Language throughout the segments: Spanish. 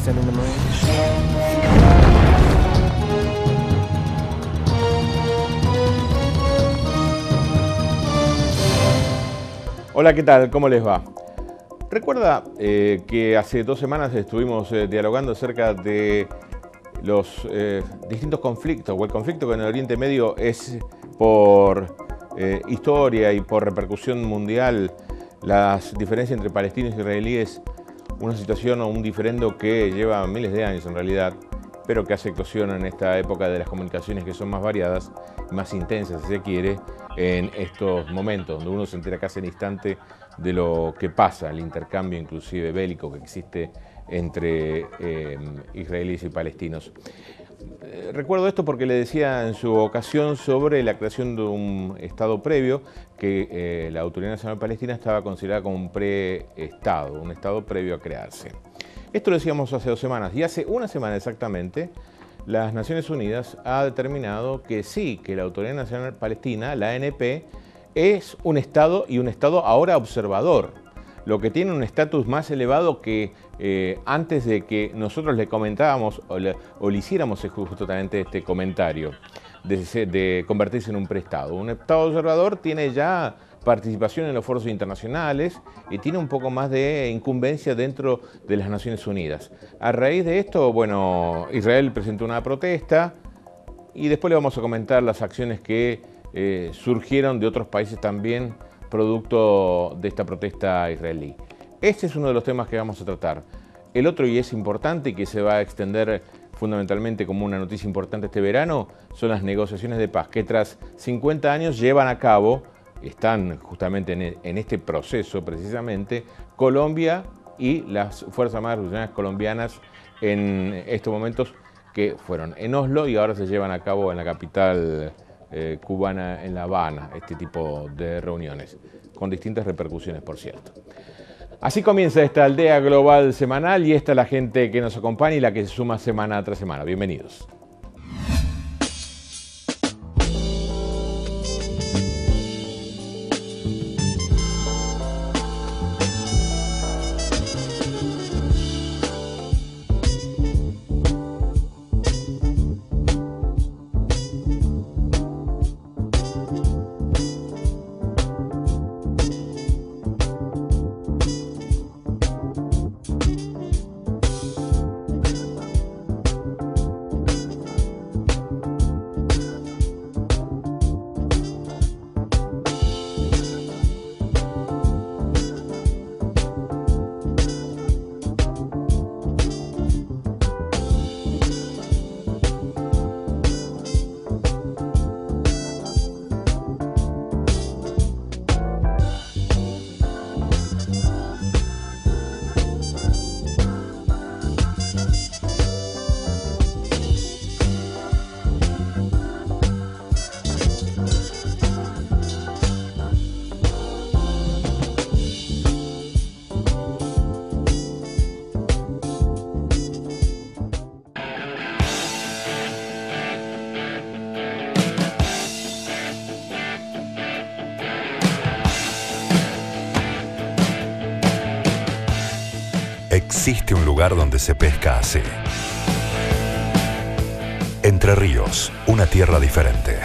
sending the Marines. Hola, ¿qué tal? ¿Cómo les va? Recuerda que hace 2 semanas estuvimos dialogando acerca de los distintos conflictos, o el conflicto que en el Oriente Medio es por historia y por repercusión mundial, las diferencias entre palestinos e israelíes, una situación o un diferendo que lleva miles de años en realidad, pero que hace eclosión en esta época de las comunicaciones que son más variadas, más intensas si se quiere, en estos momentos, donde uno se entera casi al instante de lo que pasa, el intercambio inclusive bélico que existe entre israelíes y palestinos. Recuerdo esto porque le decía en su ocasión sobre la creación de un Estado previo que la Autoridad Nacional Palestina estaba considerada como un pre-Estado, un Estado previo a crearse. Esto lo decíamos hace 2 semanas y hace 1 semana exactamente las Naciones Unidas ha determinado que sí, que la Autoridad Nacional Palestina, la ANP, es un Estado y un Estado ahora observador, lo que tiene un estatus más elevado que antes de que nosotros le comentábamos o le hiciéramos justamente este comentario de convertirse en un pre-Estado. Un Estado observador tiene ya participación en los foros internacionales y tiene un poco más de incumbencia dentro de las Naciones Unidas. A raíz de esto, bueno, Israel presentó una protesta y después le vamos a comentar las acciones que surgieron de otros países también producto de esta protesta israelí. Este es uno de los temas que vamos a tratar. El otro, y es importante y que se va a extender fundamentalmente como una noticia importante este verano, son las negociaciones de paz que tras 50 años llevan a cabo, están justamente en este proceso precisamente, Colombia y las Fuerzas Armadas Revolucionarias Colombianas en estos momentos, que fueron en Oslo y ahora se llevan a cabo en la capital cubana, en La Habana, este tipo de reuniones, con distintas repercusiones, por cierto. Así comienza esta aldea global semanal y esta es la gente que nos acompaña y la que se suma semana tras semana. Bienvenidos. Existe un lugar donde se pesca así. Entre Ríos, una tierra diferente.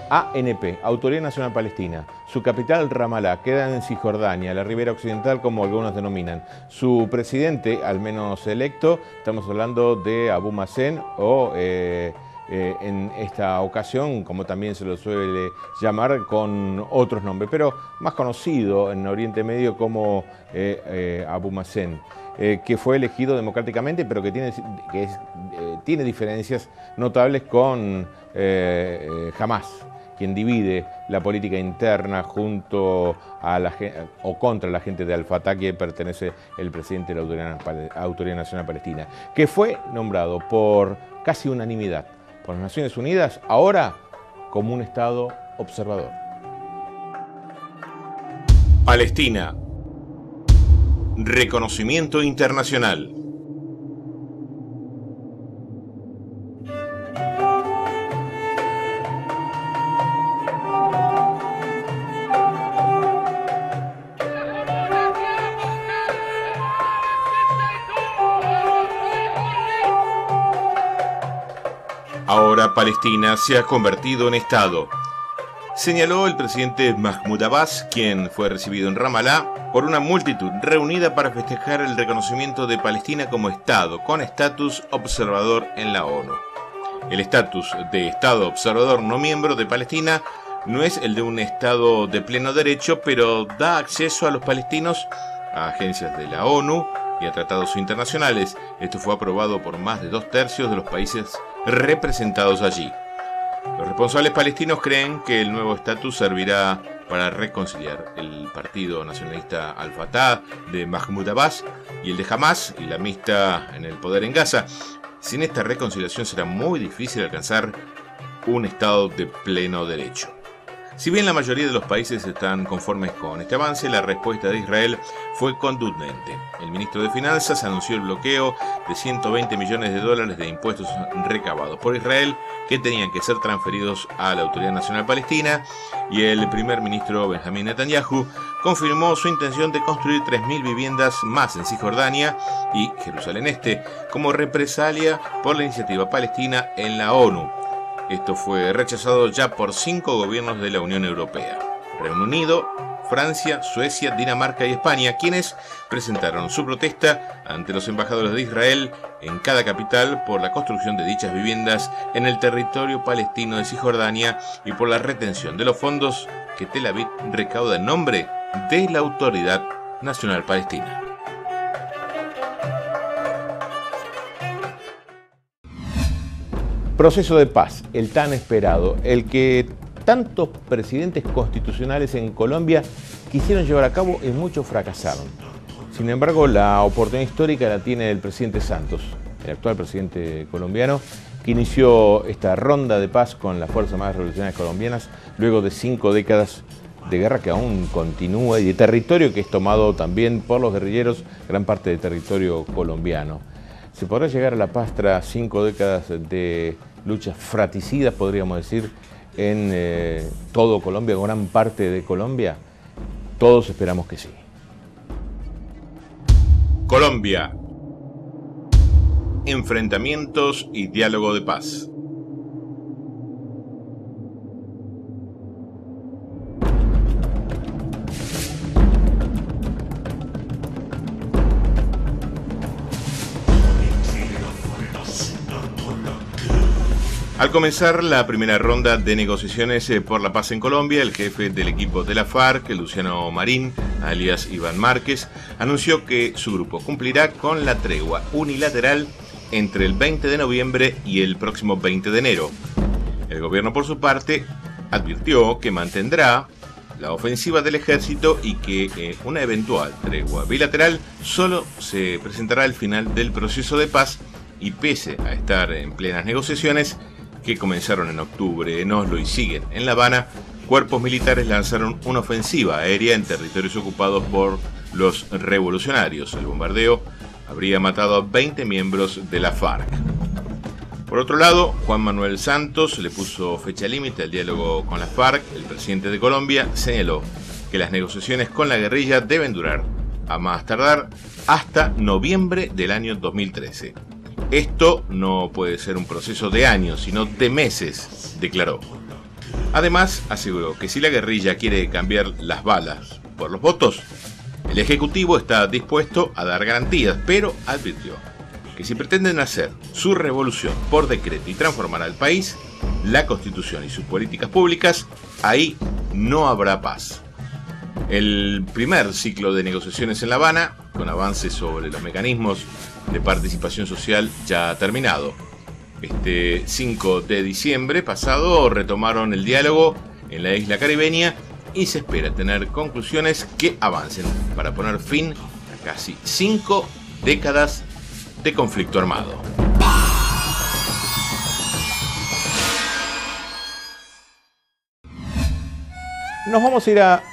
ANP, Autoridad Nacional Palestina. Su capital, Ramallah, queda en Cisjordania, la ribera occidental, como algunos denominan. Su presidente, al menos electo, estamos hablando de Abu Mazen, o en esta ocasión, como también se lo suele llamar, con otros nombres, pero más conocido en Oriente Medio como Abu Mazen, que fue elegido democráticamente, pero que tiene diferencias notables con Hamás, quien divide la política interna junto a o contra la gente de Al-Fatah, que pertenece el presidente de la Autoridad Nacional Palestina, que fue nombrado por casi unanimidad por las Naciones Unidas ahora como un Estado observador. Palestina. Reconocimiento internacional. Ahora Palestina se ha convertido en Estado, señaló el presidente Mahmoud Abbas, quien fue recibido en Ramallah por una multitud reunida para festejar el reconocimiento de Palestina como Estado, con estatus observador en la ONU. El estatus de Estado observador no miembro de Palestina no es el de un Estado de pleno derecho, pero da acceso a los palestinos a agencias de la ONU y a tratados internacionales. Esto fue aprobado por más de 2/3 de los países representados allí. Los responsables palestinos creen que el nuevo estatus servirá para reconciliar el partido nacionalista Al-Fatah de Mahmoud Abbas y el de Hamas, islamista en el poder en Gaza. Sin esta reconciliación será muy difícil alcanzar un Estado de pleno derecho. Si bien la mayoría de los países están conformes con este avance, la respuesta de Israel fue contundente. El ministro de Finanzas anunció el bloqueo de $120 millones de impuestos recabados por Israel que tenían que ser transferidos a la Autoridad Nacional Palestina, y el primer ministro Benjamín Netanyahu confirmó su intención de construir 3.000 viviendas más en Cisjordania y Jerusalén Este como represalia por la iniciativa palestina en la ONU. Esto fue rechazado ya por 5 gobiernos de la Unión Europea: Reino Unido, Francia, Suecia, Dinamarca y España, quienes presentaron su protesta ante los embajadores de Israel en cada capital por la construcción de dichas viviendas en el territorio palestino de Cisjordania y por la retención de los fondos que Tel Aviv recauda en nombre de la Autoridad Nacional Palestina. Proceso de paz, el tan esperado, el que tantos presidentes constitucionales en Colombia quisieron llevar a cabo y muchos fracasaron. Sin embargo, la oportunidad histórica la tiene el presidente Santos, el actual presidente colombiano, que inició esta ronda de paz con las Fuerzas Armadas Revolucionarias Colombianas luego de 5 décadas de guerra que aún continúa y de territorio que es tomado también por los guerrilleros, gran parte del territorio colombiano. ¿Se podrá llegar a la paz tras 5 décadas de luchas fratricidas, podríamos decir, en todo Colombia, gran parte de Colombia? Todos esperamos que sí. Colombia. Enfrentamientos y diálogo de paz. Al comenzar la primera ronda de negociaciones por la paz en Colombia, el jefe del equipo de la FARC, Luciano Marín, alias Iván Márquez, anunció que su grupo cumplirá con la tregua unilateral entre el 20 de noviembre y el próximo 20 de enero. El gobierno, por su parte, advirtió que mantendrá la ofensiva del ejército y que una eventual tregua bilateral solo se presentará al final del proceso de paz, y pese a estar en plenas negociaciones que comenzaron en octubre en Oslo y siguen en La Habana, cuerpos militares lanzaron una ofensiva aérea en territorios ocupados por los revolucionarios. El bombardeo habría matado a 20 miembros de la FARC. Por otro lado, Juan Manuel Santos le puso fecha límite al diálogo con la FARC. El presidente de Colombia señaló que las negociaciones con la guerrilla deben durar, a más tardar, hasta noviembre del año 2013. Esto no puede ser un proceso de años, sino de meses, declaró. Además, aseguró que si la guerrilla quiere cambiar las balas por los votos, el Ejecutivo está dispuesto a dar garantías, pero advirtió que si pretenden hacer su revolución por decreto y transformar al país, la Constitución y sus políticas públicas, ahí no habrá paz. El primer ciclo de negociaciones en La Habana, con avances sobre los mecanismos de participación social, ya ha terminado. Este 5 de diciembre pasado retomaron el diálogo en la isla caribeña y se espera tener conclusiones que avancen para poner fin a casi 5 décadas de conflicto armado. Nos vamos a ir a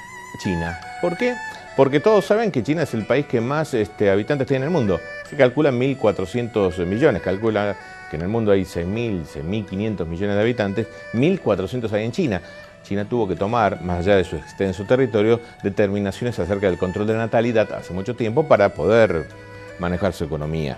China. ¿Por qué? Porque todos saben que China es el país que más habitantes tiene en el mundo. Se calcula 1.400 millones, calcula que en el mundo hay 6.000, 6.500 millones de habitantes, 1.400 hay en China. China tuvo que tomar, más allá de su extenso territorio, determinaciones acerca del control de la natalidad hace mucho tiempo para poder manejar su economía.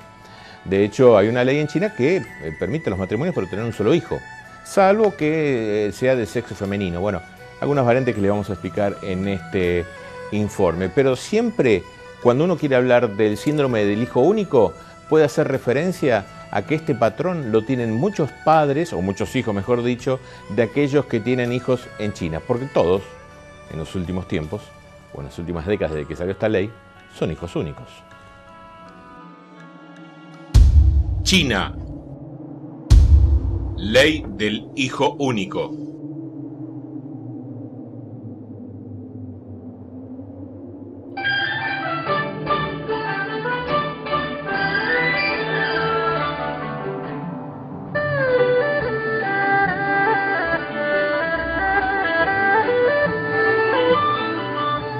De hecho, hay una ley en China que permite los matrimonios por tener un solo hijo, salvo que sea de sexo femenino. Bueno, algunas variantes que le vamos a explicar en este informe. Pero siempre, cuando uno quiere hablar del síndrome del hijo único, puede hacer referencia a que este patrón lo tienen muchos padres, o muchos hijos mejor dicho, de aquellos que tienen hijos en China. Porque todos, en los últimos tiempos, o en las últimas décadas desde que salió esta ley, son hijos únicos. China. Ley del hijo único.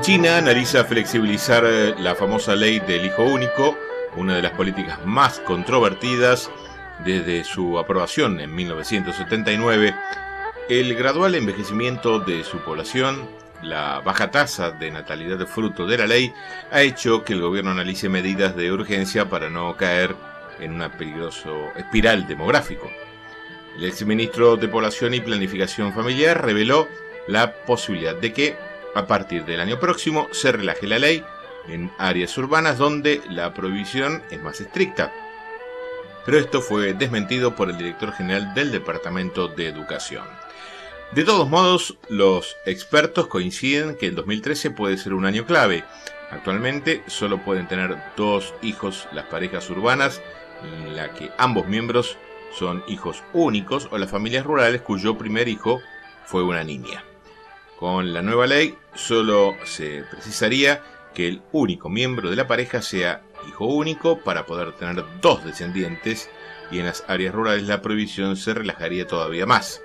China analiza flexibilizar la famosa ley del hijo único, una de las políticas más controvertidas desde su aprobación en 1979. El gradual envejecimiento de su población, la baja tasa de natalidad fruto de la ley, ha hecho que el gobierno analice medidas de urgencia para no caer en un peligroso espiral demográfico. El exministro de Población y Planificación Familiar reveló la posibilidad de que a partir del año próximo se relaje la ley en áreas urbanas donde la prohibición es más estricta. Pero esto fue desmentido por el director general del Departamento de Educación. De todos modos, los expertos coinciden que el 2013 puede ser un año clave. Actualmente solo pueden tener 2 hijos las parejas urbanas, en la que ambos miembros son hijos únicos, o las familias rurales cuyo primer hijo fue una niña. Con la nueva ley, solo se precisaría que el único miembro de la pareja sea hijo único para poder tener 2 descendientes, y en las áreas rurales la prohibición se relajaría todavía más.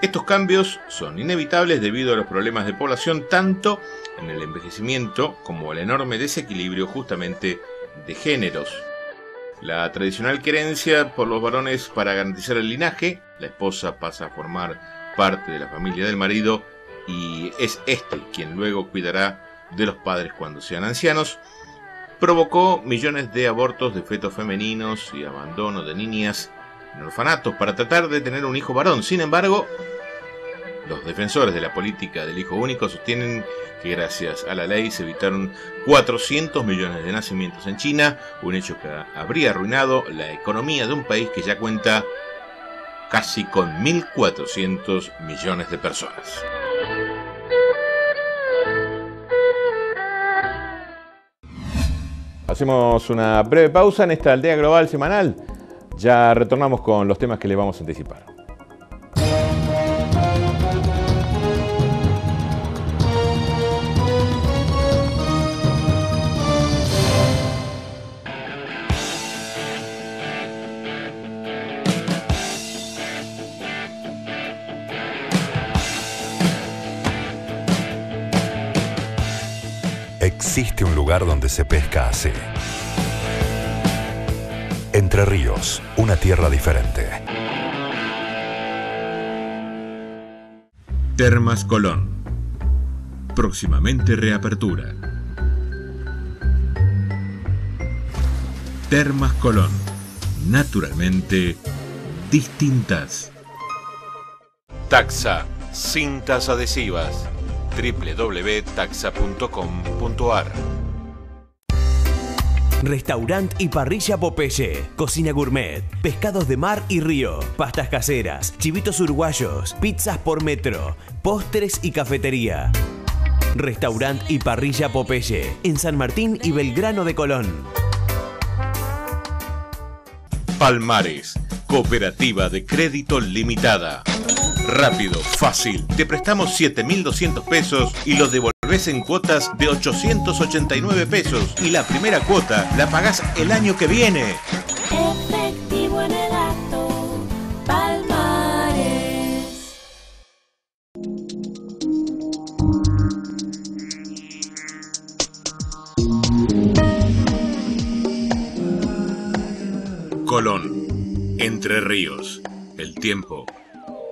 Estos cambios son inevitables debido a los problemas de población, tanto en el envejecimiento como el enorme desequilibrio justamente de géneros. La tradicional querencia por los varones para garantizar el linaje, la esposa pasa a formar parte de la familia del marido, y es este quien luego cuidará de los padres cuando sean ancianos, provocó millones de abortos de fetos femeninos y abandono de niñas en orfanatos para tratar de tener un hijo varón. Sin embargo, los defensores de la política del hijo único sostienen que gracias a la ley se evitaron 400 millones de nacimientos en China, un hecho que habría arruinado la economía de un país que ya cuenta casi con 1.400 millones de personas. Hacemos una breve pausa en esta aldea global semanal. Ya retornamos con los temas que les vamos a anticipar. Existe un lugar donde se pesca así. Entre Ríos, una tierra diferente. Termas Colón. Próximamente reapertura. Termas Colón. Naturalmente distintas. Taxa. Cintas adhesivas. www.taxa.com.ar. Restaurant y parrilla Popeye, cocina gourmet, pescados de mar y río, pastas caseras, chivitos uruguayos, pizzas por metro, postres y cafetería. Restaurant y parrilla Popeye, en San Martín y Belgrano de Colón. Palmares, cooperativa de crédito limitada. Rápido, fácil, te prestamos 7.200 pesos y los devolvés en cuotas de 889 pesos. Y la primera cuota la pagás el año que viene. Efectivo en el acto, Palmares. Colón, Entre Ríos, el tiempo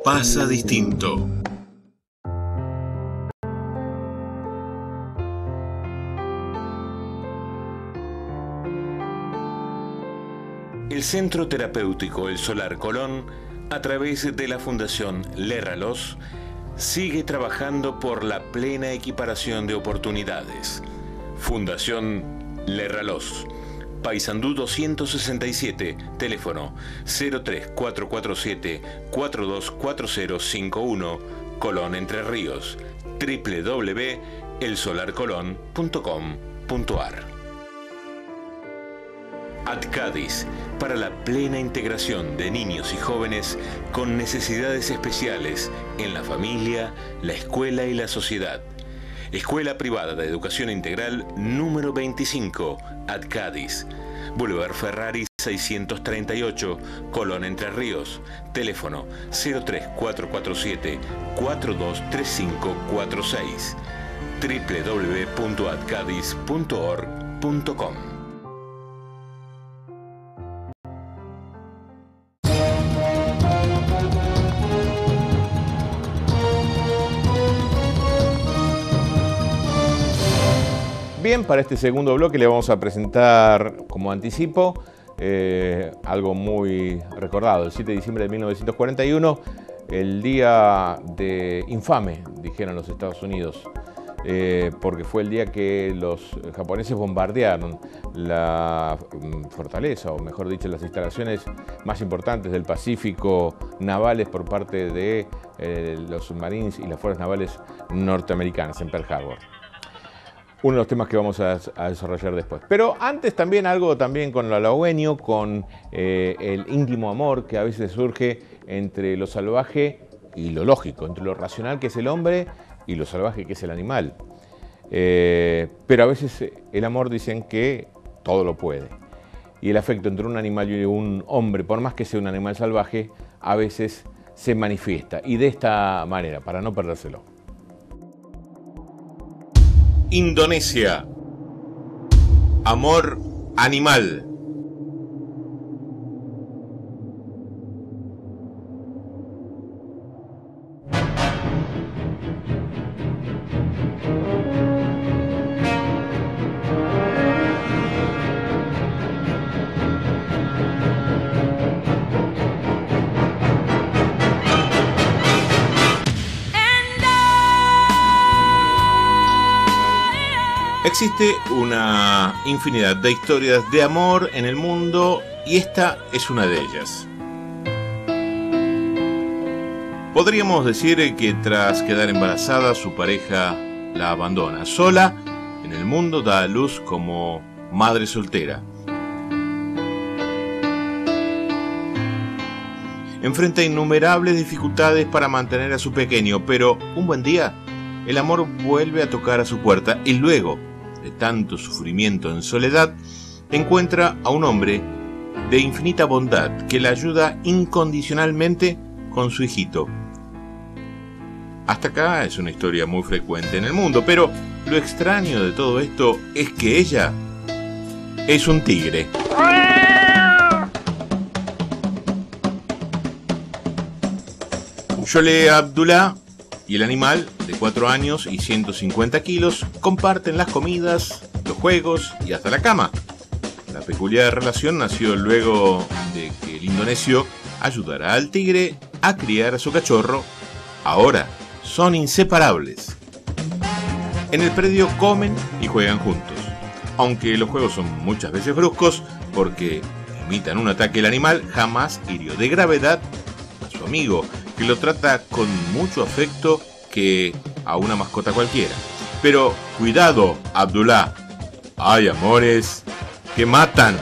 pasa distinto. El Centro Terapéutico El Solar Colón, a través de la Fundación Lerralos, sigue trabajando por la plena equiparación de oportunidades. Fundación Lerralos, Paysandú 267, teléfono 03447 424051, Colón, Entre Ríos, www.elsolarcolón.com.ar. AdCadis, para la plena integración de niños y jóvenes con necesidades especiales en la familia, la escuela y la sociedad. Escuela Privada de Educación Integral número 25, AdCadis, Boulevard Ferrari 638, Colón, Entre Ríos, teléfono 03447 423546, www.adcadis.org.com. Bien, para este segundo bloque le vamos a presentar como anticipo algo muy recordado, el 7 de diciembre de 1941, el día de infame, dijeron los Estados Unidos, porque fue el día que los japoneses bombardearon la fortaleza, o mejor dicho, las instalaciones más importantes del Pacífico navales por parte de los Marines y las fuerzas navales norteamericanas en Pearl Harbor. Uno de los temas que vamos a desarrollar después. Pero antes también algo también con lo halagüeño, con el íntimo amor que a veces surge entre lo salvaje y lo lógico, entre lo racional que es el hombre y lo salvaje que es el animal. Pero a veces el amor dicen que todo lo puede. Y el afecto entre un animal y un hombre, por más que sea un animal salvaje, a veces se manifiesta. Y de esta manera, para no perdérselo. Indonesia. Amor animal. Existe una infinidad de historias de amor en el mundo y esta es una de ellas. Podríamos decir que tras quedar embarazada su pareja la abandona. Sola en el mundo da a luz como madre soltera. Enfrenta innumerables dificultades para mantener a su pequeño, pero un buen día el amor vuelve a tocar a su puerta y luego de tanto sufrimiento en soledad, encuentra a un hombre de infinita bondad que la ayuda incondicionalmente con su hijito. Hasta acá es una historia muy frecuente en el mundo, pero lo extraño de todo esto es que ella es un tigre. Yole Abdullah y el animal, de 4 años y 150 kilos, comparten las comidas, los juegos y hasta la cama. La peculiar relación nació luego de que el indonesio ayudara al tigre a criar a su cachorro. Ahora son inseparables. En el predio comen y juegan juntos, aunque los juegos son muchas veces bruscos porque imitan un ataque. El animal jamás hirió de gravedad a su amigo, que lo trata con mucho afecto que a una mascota cualquiera. Pero cuidado, Abdullah, hay amores que matan.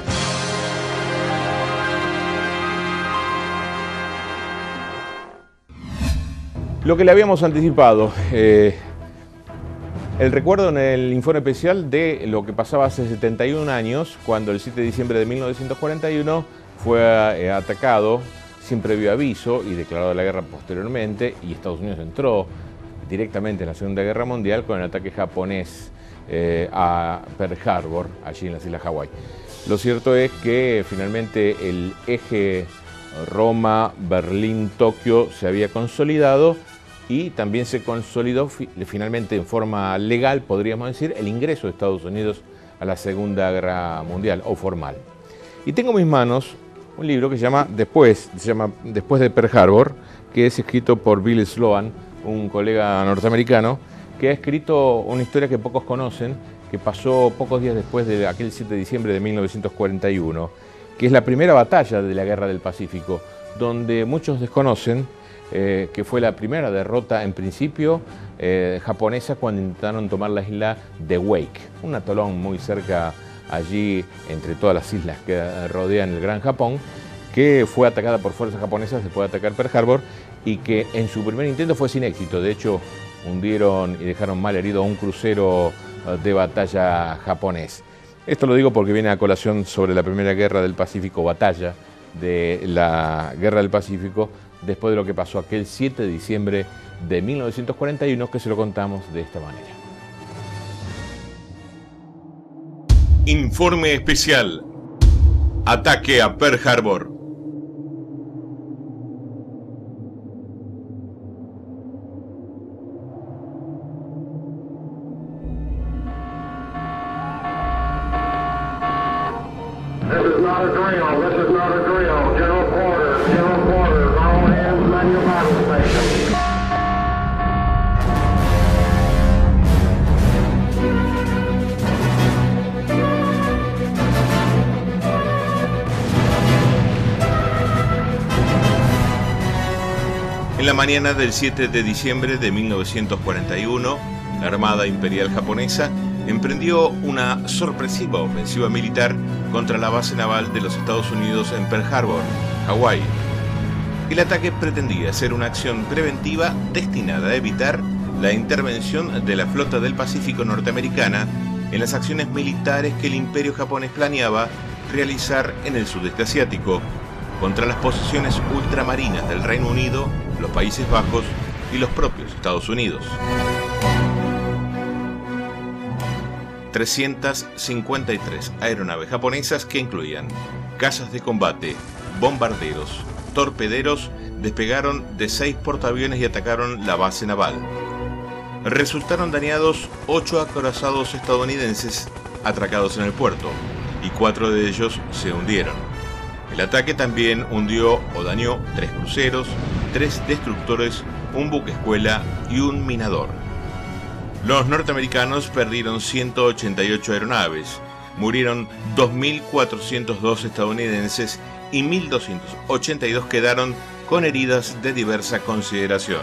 Lo que le habíamos anticipado, el recuerdo en el informe especial de lo que pasaba hace 71 años, cuando el 7 de diciembre de 1941 fue atacado sin previo aviso y declarado la guerra posteriormente, y Estados Unidos entró directamente en la Segunda Guerra Mundial con el ataque japonés a Pearl Harbor, allí en las Islas Hawái. Lo cierto es que finalmente el eje Roma, Berlín, Tokio se había consolidado y también se consolidó finalmente en forma legal, podríamos decir, el ingreso de Estados Unidos a la Segunda Guerra Mundial, o formal. Y tengo en mis manos un libro que se llama Después de Pearl Harbor, que es escrito por Bill Sloan, un colega norteamericano, que ha escrito una historia que pocos conocen, que pasó pocos días después de aquel 7 de diciembre de 1941, que es la primera batalla de la Guerra del Pacífico, donde muchos desconocen que fue la primera derrota en principio japonesa cuando intentaron tomar la isla de Wake, un atolón muy cerca allí entre todas las islas que rodean el Gran Japón, que fue atacada por fuerzas japonesas después de atacar Pearl Harbor y que en su primer intento fue sin éxito. De hecho, hundieron y dejaron mal herido a un crucero de batalla japonés. Esto lo digo porque viene a colación sobre la primera guerra del Pacífico, batalla de la Guerra del Pacífico, después de lo que pasó aquel 7 de diciembre de 1941, que se lo contamos de esta manera. Informe especial. Ataque a Pearl Harbor. En la mañana del 7 de diciembre de 1941, la Armada Imperial Japonesa emprendió una sorpresiva ofensiva militar contra la base naval de los Estados Unidos en Pearl Harbor, Hawái. El ataque pretendía ser una acción preventiva destinada a evitar la intervención de la Flota del Pacífico norteamericana en las acciones militares que el Imperio japonés planeaba realizar en el sudeste asiático, contra las posiciones ultramarinas del Reino Unido, los Países Bajos y los propios Estados Unidos. 353 aeronaves japonesas que incluían cazas de combate, bombarderos, torpederos, despegaron de 6 portaaviones y atacaron la base naval. Resultaron dañados 8 acorazados estadounidenses atracados en el puerto, y 4 de ellos se hundieron. El ataque también hundió o dañó 3 cruceros, 3 destructores, un buque escuela y un minador. Los norteamericanos perdieron 188 aeronaves, murieron 2.402 estadounidenses y 1.282 quedaron con heridas de diversa consideración.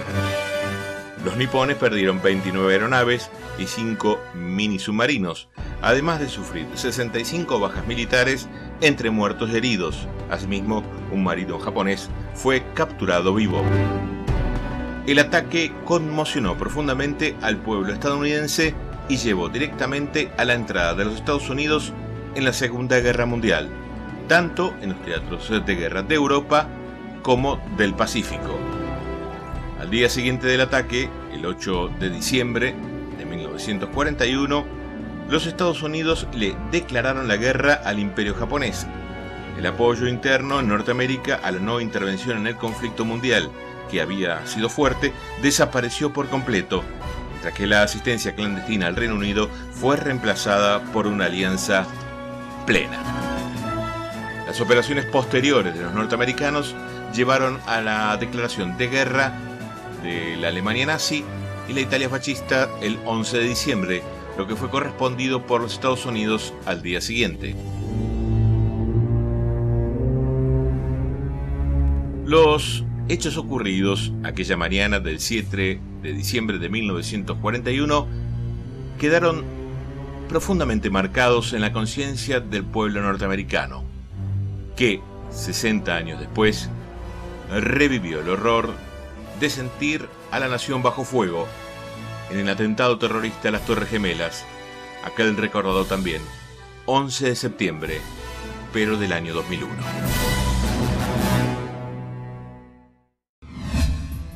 Los nipones perdieron 29 aeronaves y 5 mini submarinos, además de sufrir 65 bajas militares entre muertos y heridos. Asimismo, un marino japonés fue capturado vivo. El ataque conmocionó profundamente al pueblo estadounidense y llevó directamente a la entrada de los Estados Unidos en la Segunda Guerra Mundial, tanto en los teatros de guerra de Europa como del Pacífico. Al día siguiente del ataque, el 8 de diciembre de 1941, los Estados Unidos le declararon la guerra al Imperio japonés. El apoyo interno en Norteamérica a la no intervención en el conflicto mundial, que había sido fuerte, desapareció por completo, mientras que la asistencia clandestina al Reino Unido fue reemplazada por una alianza plena. Las operaciones posteriores de los norteamericanos llevaron a la declaración de guerra de la Alemania nazi y la Italia fascista el 11 de diciembre, lo que fue correspondido por los Estados Unidos al día siguiente. Los hechos ocurridos aquella mañana del 7 de diciembre de 1941 quedaron profundamente marcados en la conciencia del pueblo norteamericano, que 60 años después revivió el horror de sentir a la nación bajo fuego en el atentado terrorista a las Torres Gemelas, aquel recordado también 11 de septiembre, pero del año 2001.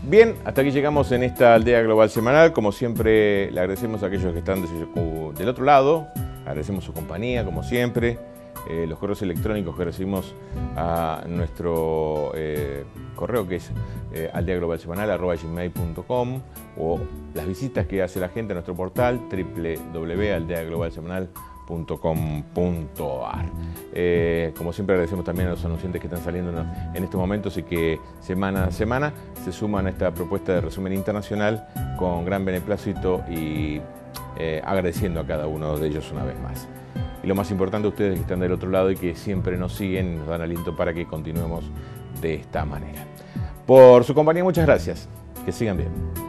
Bien, hasta aquí llegamos en esta Aldea Global Semanal. Como siempre, le agradecemos a aquellos que están del otro lado. Agradecemos su compañía, como siempre. Los correos electrónicos que recibimos a nuestro correo, que es aldeaglobalsemanal@gmail.com, o las visitas que hace la gente a nuestro portal www.aldeaglobalsemanal.com Como siempre agradecemos también a los anunciantes que están saliendo en estos momentos y que semana a semana se suman a esta propuesta de resumen internacional con gran beneplácito y agradeciendo a cada uno de ellos una vez más. Y lo más importante, ustedes que están del otro lado y que siempre nos siguen y nos dan aliento para que continuemos de esta manera. Por su compañía, muchas gracias. Que sigan bien.